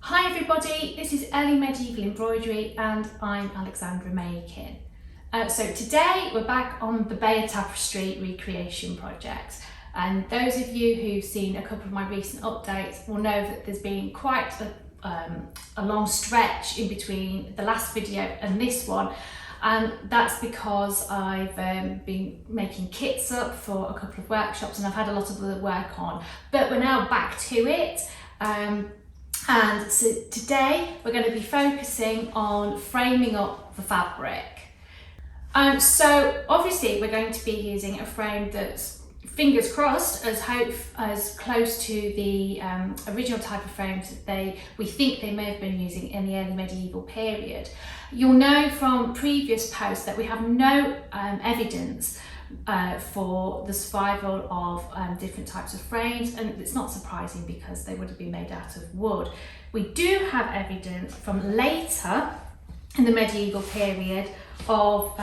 Hi everybody, this is Early Medieval Embroidery and I'm Alexandra Makin. So today we're back on the Bayeux Tapestry recreation project, and those of you who've seen a couple of my recent updates will know that there's been quite a long stretch in between the last video and this one, and that's because I've been making kits up for a couple of workshops and I've had a lot of other work on, but we're now back to it. And so today we're going to be focusing on framing up the fabric. So obviously we're going to be using a frame that's, fingers crossed, as close to the original type of frames that we think they may have been using in the early medieval period. You'll know from previous posts that we have no evidence for the survival of different types of frames, and it's not surprising because they would have been made out of wood. We do have evidence from later in the medieval period of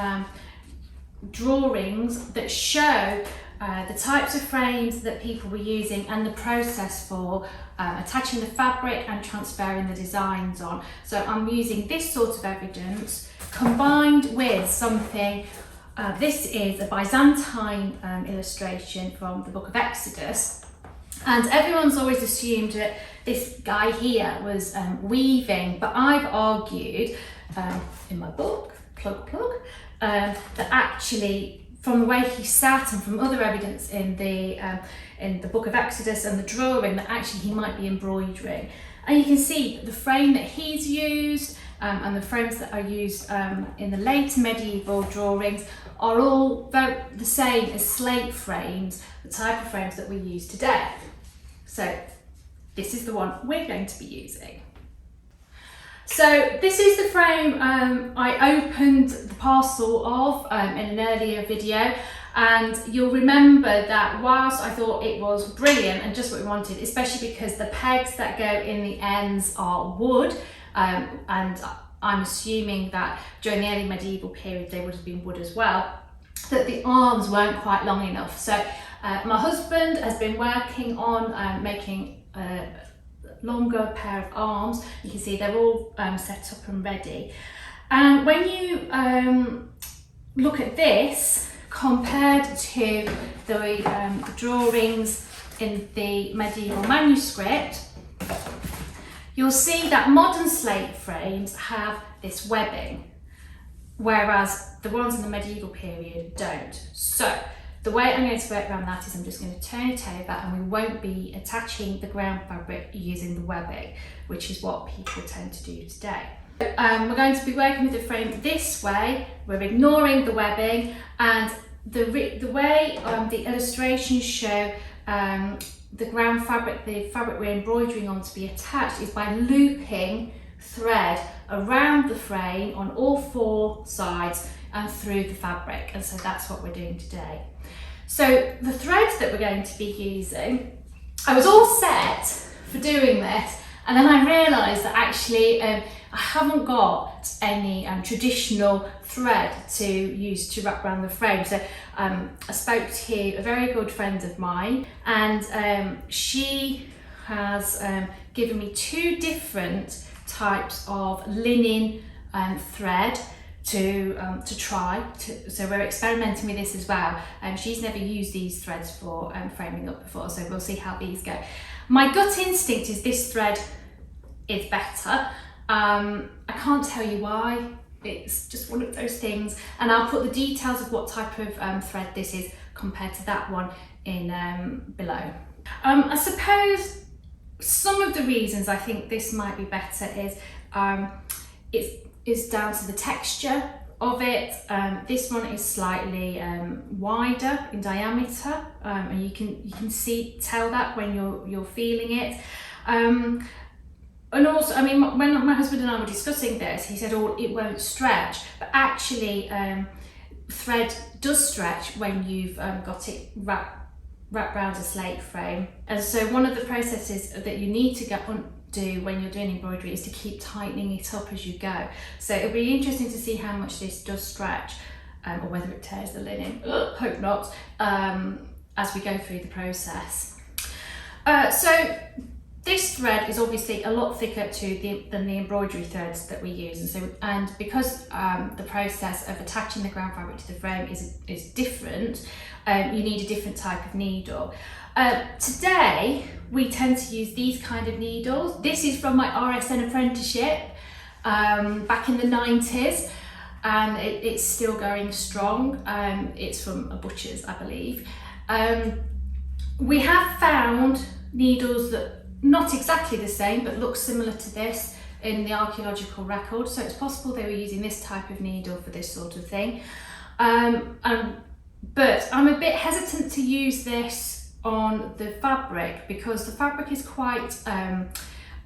drawings that show the types of frames that people were using and the process for attaching the fabric and transferring the designs on. So I'm using this sort of evidence combined with something. This is a Byzantine illustration from the book of Exodus, and everyone's always assumed that this guy here was weaving, but I've argued in my book, that actually from the way he sat and from other evidence in the book of Exodus and the drawing, that actually he might be embroidering. And you can see the frame that he's used and the frames that are used in the later medieval drawings are all the same as slate frames, the type of frames that we use today. So this is the one we're going to be using. So this is the frame I opened the parcel of in an earlier video, and you'll remember that whilst I thought it was brilliant and just what we wanted, especially because the pegs that go in the ends are wood, and I'm assuming that during the early medieval period they would have been wood as well, that the arms weren't quite long enough. So my husband has been working on making a longer pair of arms. You can see they're all set up and ready. And when you look at this compared to the drawings in the medieval manuscript, you'll see that modern slate frames have this webbing, whereas the ones in the medieval period don't. So the way I'm going to work around that is I'm just going to turn it over, and we won't be attaching the ground fabric using the webbing, which is what people tend to do today. We're going to be working with the frame this way. We're ignoring the webbing, and the way the illustrations show the ground fabric, the fabric we're embroidering on to be attached, is by looping thread around the frame on all four sides and through the fabric, and so that's what we're doing today. So the threads that we're going to be using, I was all set for doing this, and then I realised that actually I haven't got any traditional thread to use to wrap around the frame. So I spoke to a very good friend of mine, and she has given me two different types of linen thread to try. So we're experimenting with this as well. She's never used these threads for framing up before, so we'll see how these go. My gut instinct is this thread is better. I can't tell you why. It's just one of those things, and I'll put the details of what type of thread this is compared to that one in below. I suppose some of the reasons I think this might be better is it's down to the texture of it. This one is slightly wider in diameter, and you can tell that when you're feeling it. And also, I mean, when my husband and I were discussing this, he said, "Oh, it won't stretch," but actually, thread does stretch when you've got it wrapped around a slate frame. And so one of the processes that you need to do when you're doing embroidery is to keep tightening it up as you go. So it'll be interesting to see how much this does stretch, or whether it tears the linen. Hope not. As we go through the process. So this thread is obviously a lot thicker than the embroidery threads that we use, and because the process of attaching the ground fabric to the frame is different, you need a different type of needle. Today we tend to use these kind of needles. This is from my RSN apprenticeship back in the 90s, and it's still going strong. It's from a butcher's, I believe. We have found needles that not exactly the same but look similar to this in the archaeological record, so it's possible they were using this type of needle for this sort of thing. But I'm a bit hesitant to use this on the fabric because the fabric is quite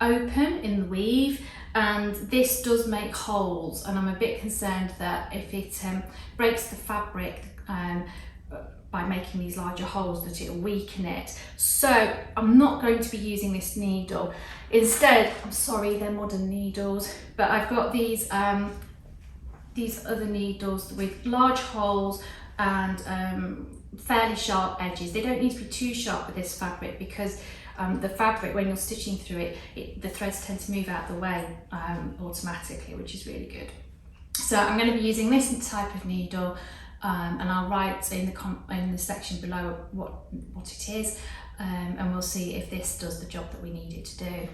open in the weave, and this does make holes, and I'm a bit concerned that if it breaks the fabric by making these larger holes, that it'll weaken it. So I'm not going to be using this needle. Instead, I'm sorry, they're modern needles, but I've got these other needles with large holes and fairly sharp edges. They don't need to be too sharp with this fabric because the fabric, when you're stitching through it, the threads tend to move out of the way automatically, which is really good. So I'm going to be using this type of needle, and I'll write in the section below what it is, and we'll see if this does the job that we need it to do.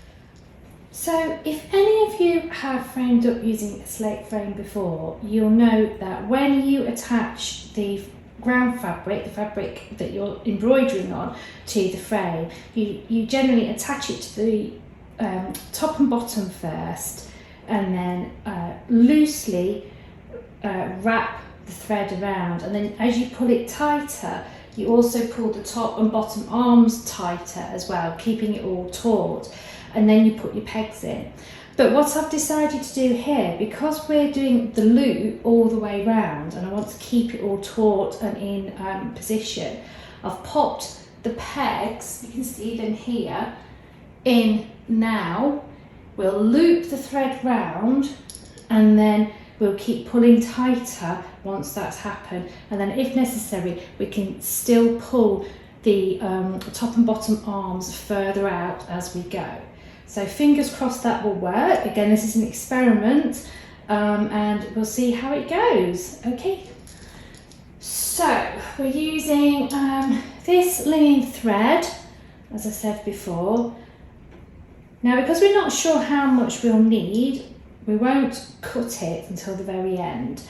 So if any of you have framed up using a slate frame before, you'll know that when you attach the ground fabric, the fabric that you're embroidering on, to the frame, you generally attach it to the top and bottom first, and then loosely wrap the thread around, and then as you pull it tighter, you also pull the top and bottom arms tighter as well, keeping it all taut, and then you put your pegs in. But what I've decided to do here, because we're doing the loop all the way round and I want to keep it all taut and in position, I've popped the pegs, you can see them here, in now. We'll loop the thread round, and then we'll keep pulling tighter once that's happened, and then if necessary we can still pull the top and bottom arms further out as we go. So fingers crossed that will work. Again, this is an experiment, and we'll see how it goes. Okay, so we're using this linen thread, as I said before. Now, because we're not sure how much we'll need, we won't cut it until the very end.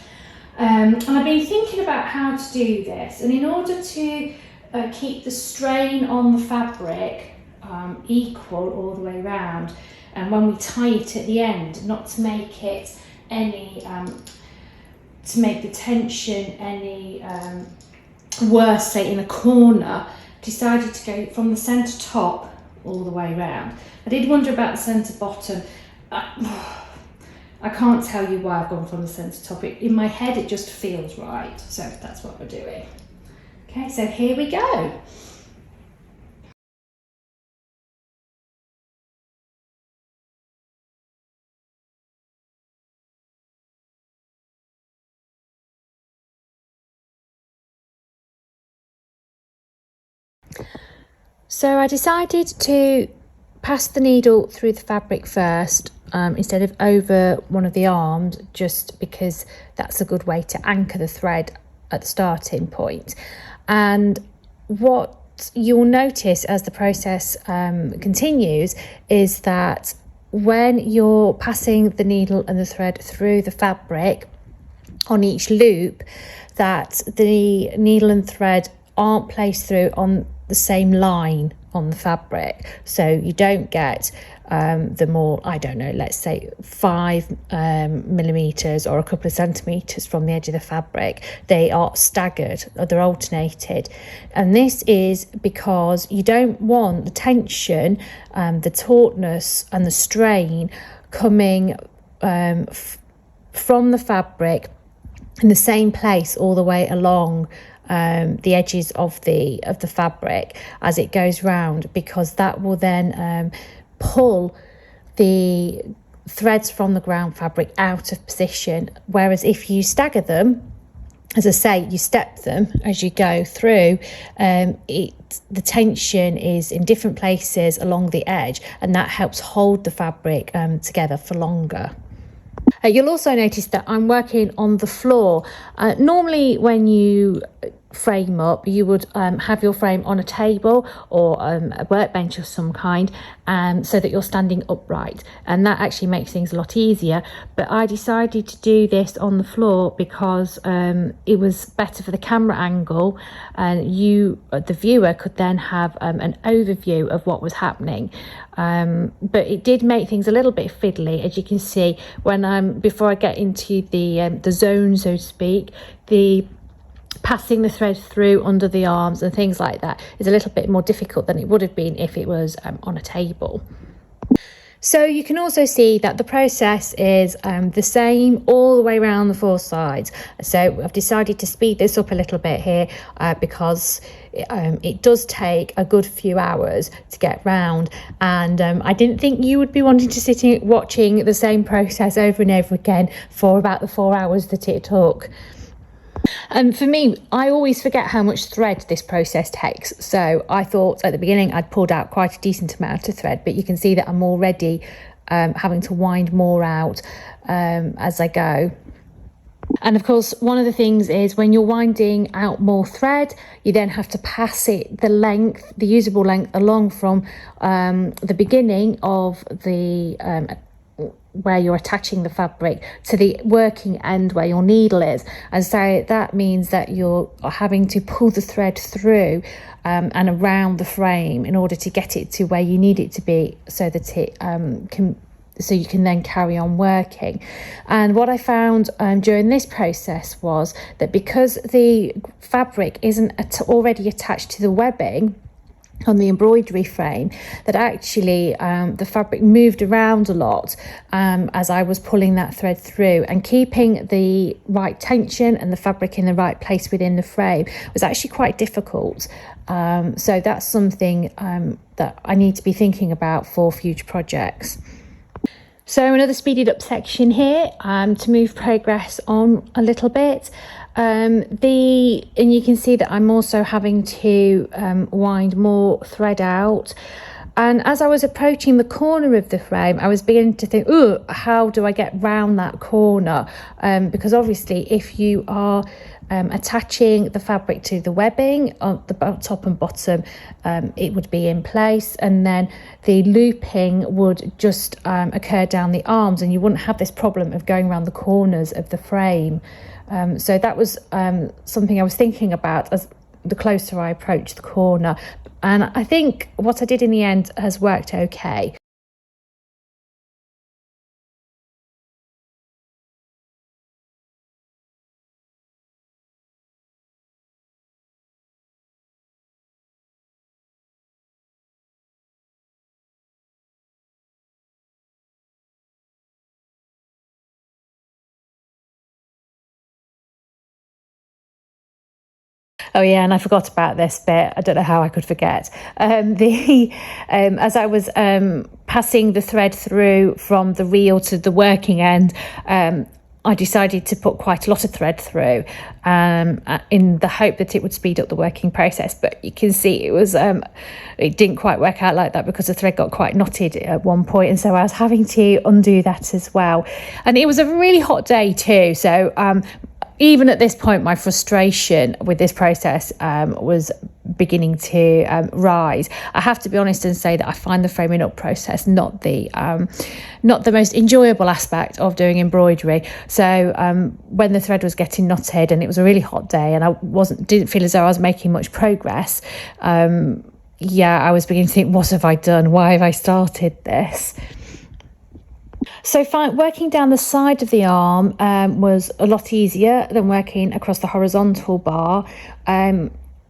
And I've been thinking about how to do this, and in order to keep the strain on the fabric equal all the way around, and when we tie it at the end, not to make it any to make the tension any worse, say in a corner, decided to go from the centre top all the way around. I did wonder about the centre bottom. I can't tell you why I've gone from the centre top. In my head it just feels right, so that's what we're doing. Okay, so here we go. So I decided to pass the needle through the fabric first instead of over one of the arms, just because that's a good way to anchor the thread at the starting point. And what you'll notice as the process continues is that when you're passing the needle and the thread through the fabric on each loop, that the needle and thread aren't placed through on the same line on the fabric, so you don't get the more, I don't know, let's say 5 millimeters or a couple of centimeters from the edge of the fabric. They are staggered, or they're alternated, and this is because you don't want the tension, the tautness and the strain coming from the fabric in the same place all the way along the edges of the fabric as it goes round, because that will then pull the threads from the ground fabric out of position. Whereas if you stagger them, as I say, you step them as you go through. The tension is in different places along the edge, and that helps hold the fabric together for longer. You'll also notice that I'm working on the floor. Normally when you frame up, you would have your frame on a table or a workbench of some kind, so that you're standing upright, and that actually makes things a lot easier. But I decided to do this on the floor because it was better for the camera angle, and the viewer could then have an overview of what was happening. But it did make things a little bit fiddly, as you can see when before I get into the zone, so to speak. The passing the thread through under the arms and things like that is a little bit more difficult than it would have been if it was on a table. So you can also see that the process is the same all the way around the 4 sides. So I've decided to speed this up a little bit here because it does take a good few hours to get round, and I didn't think you would be wanting to sit watching the same process over and over again for about the 4 hours that it took. And for me, I always forget how much thread this process takes. So I thought at the beginning I'd pulled out quite a decent amount of thread, but you can see that I'm already having to wind more out as I go. And of course, one of the things is when you're winding out more thread, you then have to pass it the usable length along from the beginning of the where you're attaching the fabric to the working end where your needle is. And so that means that you're having to pull the thread through and around the frame in order to get it to where you need it to be, so that it so you can then carry on working. And what I found during this process was that because the fabric isn't already attached to the webbing on the embroidery frame, that actually the fabric moved around a lot as I was pulling that thread through, and keeping the right tension and the fabric in the right place within the frame was actually quite difficult. So that's something that I need to be thinking about for future projects. So another speeded up section here to move progress on a little bit. And you can see that I'm also having to wind more thread out. And as I was approaching the corner of the frame, I was beginning to think, oh, how do I get round that corner? Because obviously if you are attaching the fabric to the webbing on the top and bottom, it would be in place, and then the looping would just occur down the arms, and you wouldn't have this problem of going around the corners of the frame. So that was something I was thinking about as the closer I approached the corner, and I think what I did in the end has worked okay. Oh yeah, and I forgot about this bit. I don't know how I could forget. As I was passing the thread through from the reel to the working end, I decided to put quite a lot of thread through in the hope that it would speed up the working process. But you can see it didn't quite work out like that, because the thread got quite knotted at one point, and so I was having to undo that as well. And it was a really hot day too, so even at this point, my frustration with this process was beginning to rise. I have to be honest and say that I find the framing up process not the most enjoyable aspect of doing embroidery. So when the thread was getting knotted and it was a really hot day and I didn't feel as though I was making much progress, I was beginning to think, what have I done? Why have I started this? So working down the side of the arm was a lot easier than working across the horizontal bar.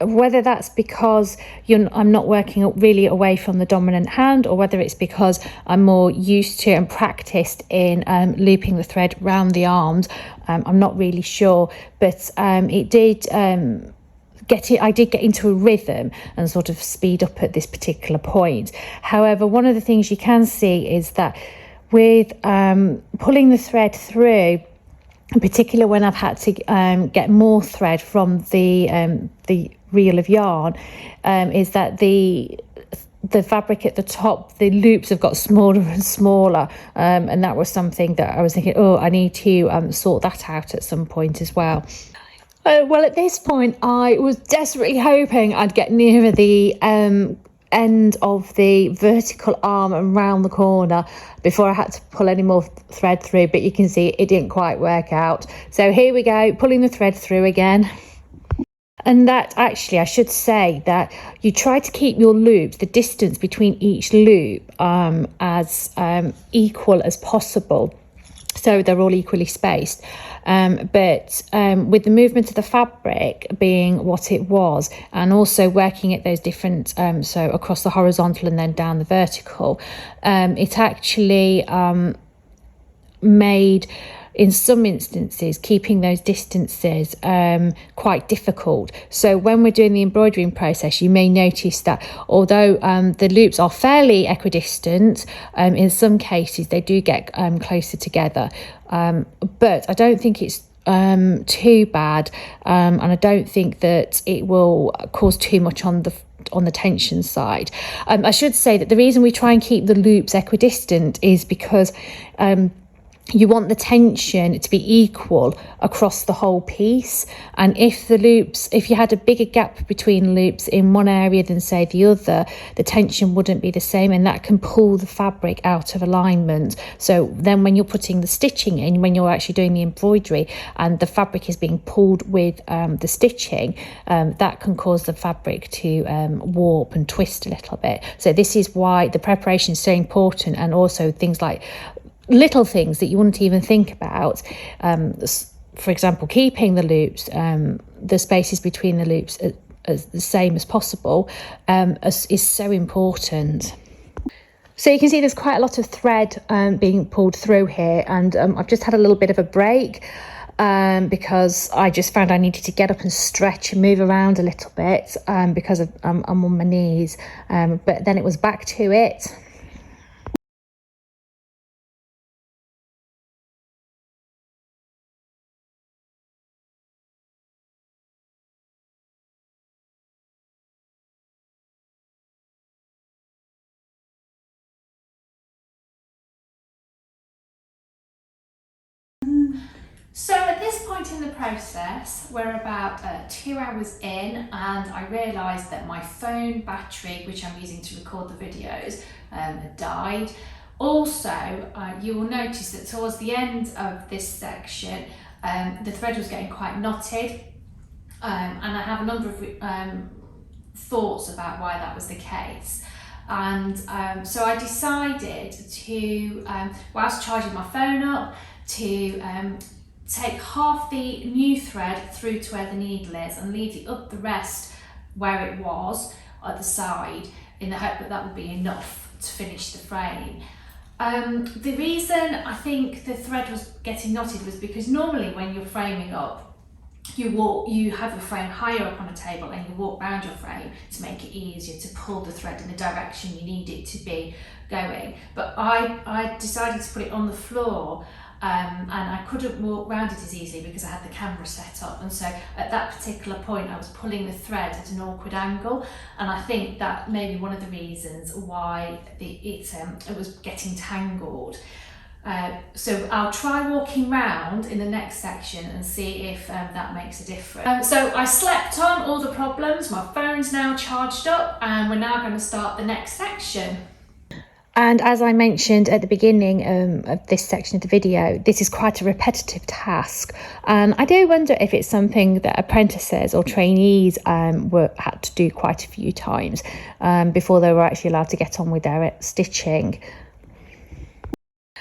Whether that's because I'm not working really away from the dominant hand, or whether it's because I'm more used to and practiced in looping the thread round the arms, I'm not really sure. But I did get into a rhythm and sort of speed up at this particular point. However, one of the things you can see is that with pulling the thread through, in particular when I've had to get more thread from the reel of yarn, is that the fabric at the top, the loops have got smaller and smaller, and that was something that I was thinking, oh, I need to sort that out at some point as well. Well, at this point, I was desperately hoping I'd get nearer the end of the vertical arm and round the corner before I had to pull any more thread through, but you can see it didn't quite work out. So here we go, pulling the thread through again. And that actually, I should say that you try to keep your loops, the distance between each loop, as equal as possible, so they're all equally spaced. But with the movement of the fabric being what it was, and also working at those different, so across the horizontal and then down the vertical, it actually made, in some instances, keeping those distances quite difficult. So when we're doing the embroidering process, you may notice that although the loops are fairly equidistant, in some cases they do get closer together. But I don't think it's too bad, and I don't think that it will cause too much on the tension side. I should say that the reason we try and keep the loops equidistant is because you want the tension to be equal across the whole piece, and if you had a bigger gap between loops in one area than say the other, the tension wouldn't be the same, and that can pull the fabric out of alignment. So then when you're putting the stitching in, when you're actually doing the embroidery and the fabric is being pulled with the stitching, that can cause the fabric to warp and twist a little bit. So this is why the preparation is so important, and also things like little things that you wouldn't even think about, for example, keeping the loops, the spaces between the loops as the same as possible, is so important. So you can see there's quite a lot of thread being pulled through here, and I've just had a little bit of a break because I just found I needed to get up and stretch and move around a little bit because I'm on my knees, but then it was back to it. So at this point in the process, we're about 2 hours in, and I realised that my phone battery, which I'm using to record the videos, had died. Also, you will notice that towards the end of this section, the thread was getting quite knotted, and I have a number of thoughts about why that was the case. And so I decided to, whilst charging my phone up, to take half the new thread through to where the needle is and leave the rest where it was at the side, in the hope that that would be enough to finish the frame. The reason I think the thread was getting knotted was because normally when you're framing up, you have your frame higher up on a table and you walk around your frame to make it easier to pull the thread in the direction you need it to be going. But I decided to put it on the floor, and I couldn't walk around it as easily because I had the camera set up, and so at that particular point I was pulling the thread at an awkward angle, and I think that may be one of the reasons why it was getting tangled. So I'll try walking round in the next section and see if that makes a difference. So I slept on all the problems, my phone's now charged up, and we're now going to start the next section. And as I mentioned at the beginning of this section of the video, this is quite a repetitive task. And I do wonder if it's something that apprentices or trainees had to do quite a few times before they were actually allowed to get on with their stitching.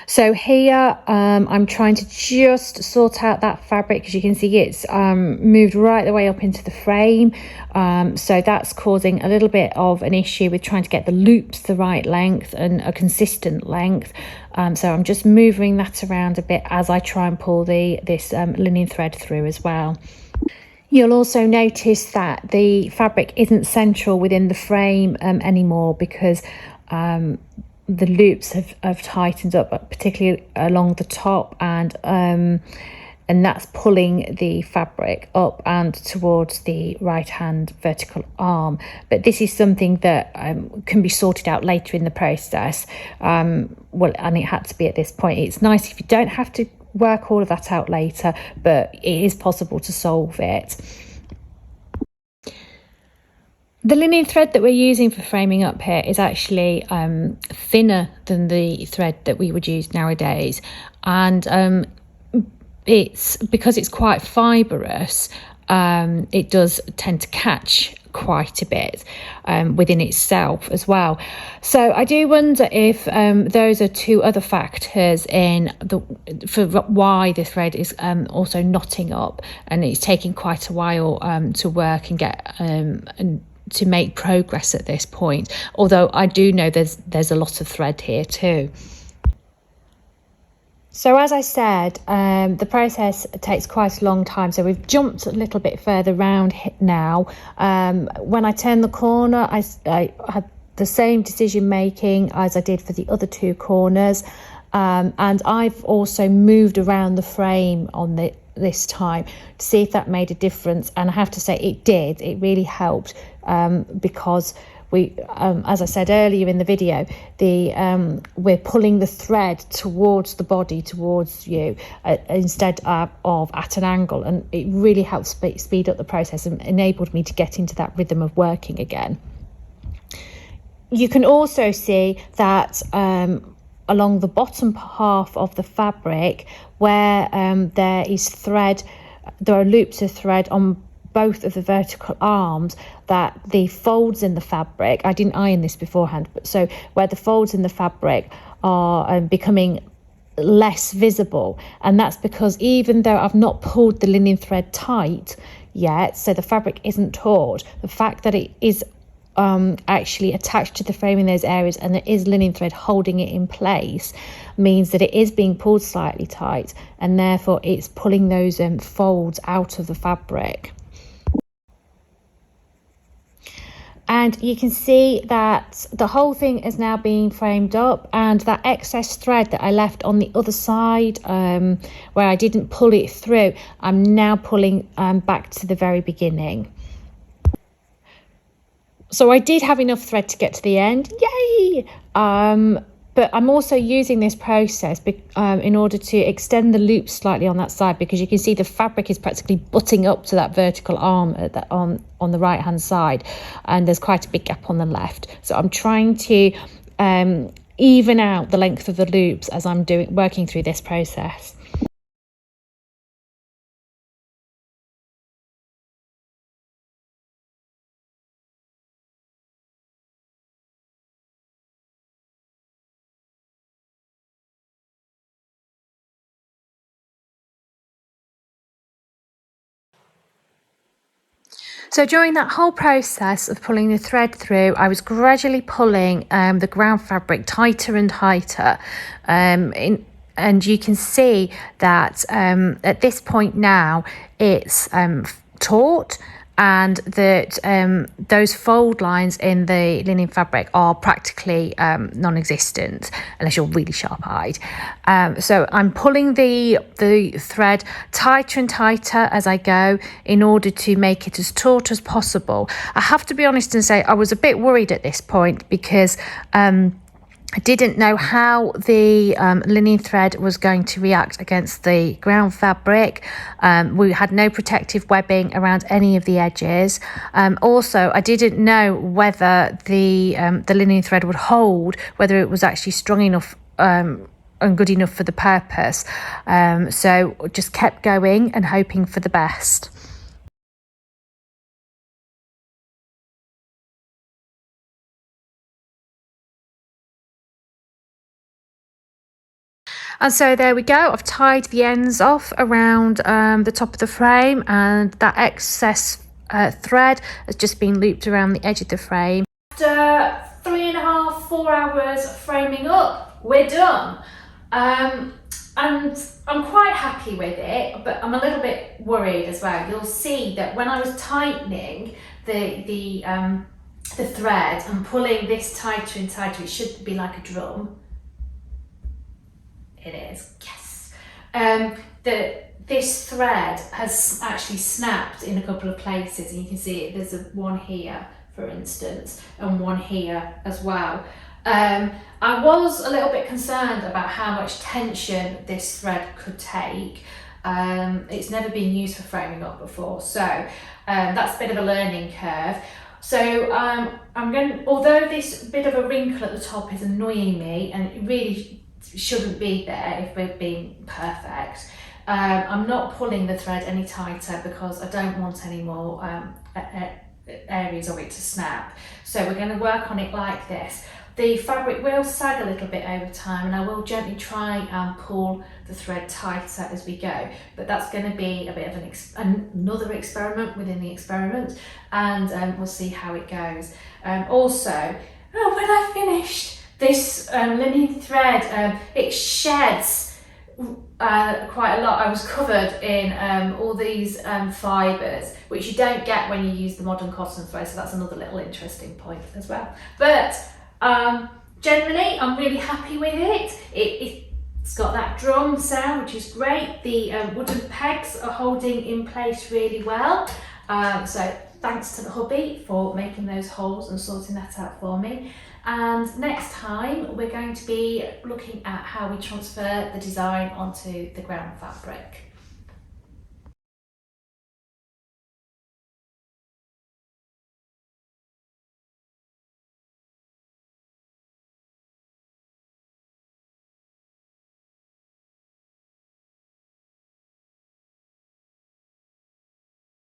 So here I'm trying to just sort out that fabric. As you can see, it's moved right the way up into the frame, so that's causing a little bit of an issue with trying to get the loops the right length and a consistent length. So I'm just moving that around a bit as I try and pull this linen thread through as well. You'll also notice that the fabric isn't central within the frame anymore, because the loops have tightened up, particularly along the top, and and that's pulling the fabric up and towards the right hand vertical arm. But this is something that can be sorted out later in the process. Well, and it had to be at this point. It's nice if you don't have to work all of that out later, but it is possible to solve it. The linen thread that we're using for framing up here is actually thinner than the thread that we would use nowadays, and it's because it's quite fibrous, it does tend to catch quite a bit within itself as well. So I do wonder if those are two other factors for why the thread is also knotting up, and it's taking quite a while to work and get and to make progress at this point, although I do know there's a lot of thread here too. So as I said, the process takes quite a long time, so we've jumped a little bit further round now. When I turned the corner, I had the same decision making as I did for the other two corners, and I've also moved around the frame on this time to see if that made a difference, and I have to say it did. It really helped, because we, as I said earlier in the video, we're pulling the thread towards the body, towards you, instead of at an angle, and it really helped speed up the process and enabled me to get into that rhythm of working again. You can also see that along the bottom half of the fabric, where there are loops of thread on both of the vertical arms, that the folds in the fabric, I didn't iron this beforehand, but so where the folds in the fabric are becoming less visible, and that's because even though I've not pulled the linen thread tight yet, so the fabric isn't taut, the fact that it is actually attached to the frame in those areas and there is linen thread holding it in place means that it is being pulled slightly tight, and therefore it's pulling those folds out of the fabric. And you can see that the whole thing is now being framed up, and that excess thread that I left on the other side where I didn't pull it through, I'm now pulling back to the very beginning. So I did have enough thread to get to the end, yay! But I'm also using this process in order to extend the loop slightly on that side, because you can see the fabric is practically butting up to that vertical arm on the right hand side, and there's quite a big gap on the left. So I'm trying to even out the length of the loops as I'm working through this process. So during that whole process of pulling the thread through, I was gradually pulling the ground fabric tighter and tighter. And you can see that at this point now it's taut, and that those fold lines in the linen fabric are practically non-existent unless you're really sharp-eyed. So I'm pulling the thread tighter and tighter as I go in order to make it as taut as possible. I have to be honest and say I was a bit worried at this point, because I didn't know how the linen thread was going to react against the ground fabric. We had no protective webbing around any of the edges. Also, I didn't know whether the linen thread would hold, whether it was actually strong enough and good enough for the purpose. So just kept going and hoping for the best. And so there we go, I've tied the ends off around the top of the frame, and that excess thread has just been looped around the edge of the frame. After 3.5, 4 hours framing up, we're done. And I'm quite happy with it, but I'm a little bit worried as well. You'll see that when I was tightening the thread and pulling this tighter and tighter, it should be like a drum. It is, yes. The this thread has actually snapped in a couple of places, and you can see it, there's one here for instance, and one here as well. I was a little bit concerned about how much tension this thread could take. It's never been used for framing up before, so that's a bit of a learning curve. So although this bit of a wrinkle at the top is annoying me, and it really shouldn't be there if we're being perfect, I'm not pulling the thread any tighter because I don't want any more areas of it to snap. So we're going to work on it like this. The fabric will sag a little bit over time, and I will gently try and pull the thread tighter as we go, but that's going to be a bit of another experiment within the experiment, and we'll see how it goes. Also, when I finished this linen thread, it sheds quite a lot. I was covered in all these fibres, which you don't get when you use the modern cotton thread, so that's another little interesting point as well. But generally I'm really happy with it. It's got that drum sound, which is great. The wooden pegs are holding in place really well, so thanks to the hubby for making those holes and sorting that out for me. And next time we're going to be looking at how we transfer the design onto the ground fabric.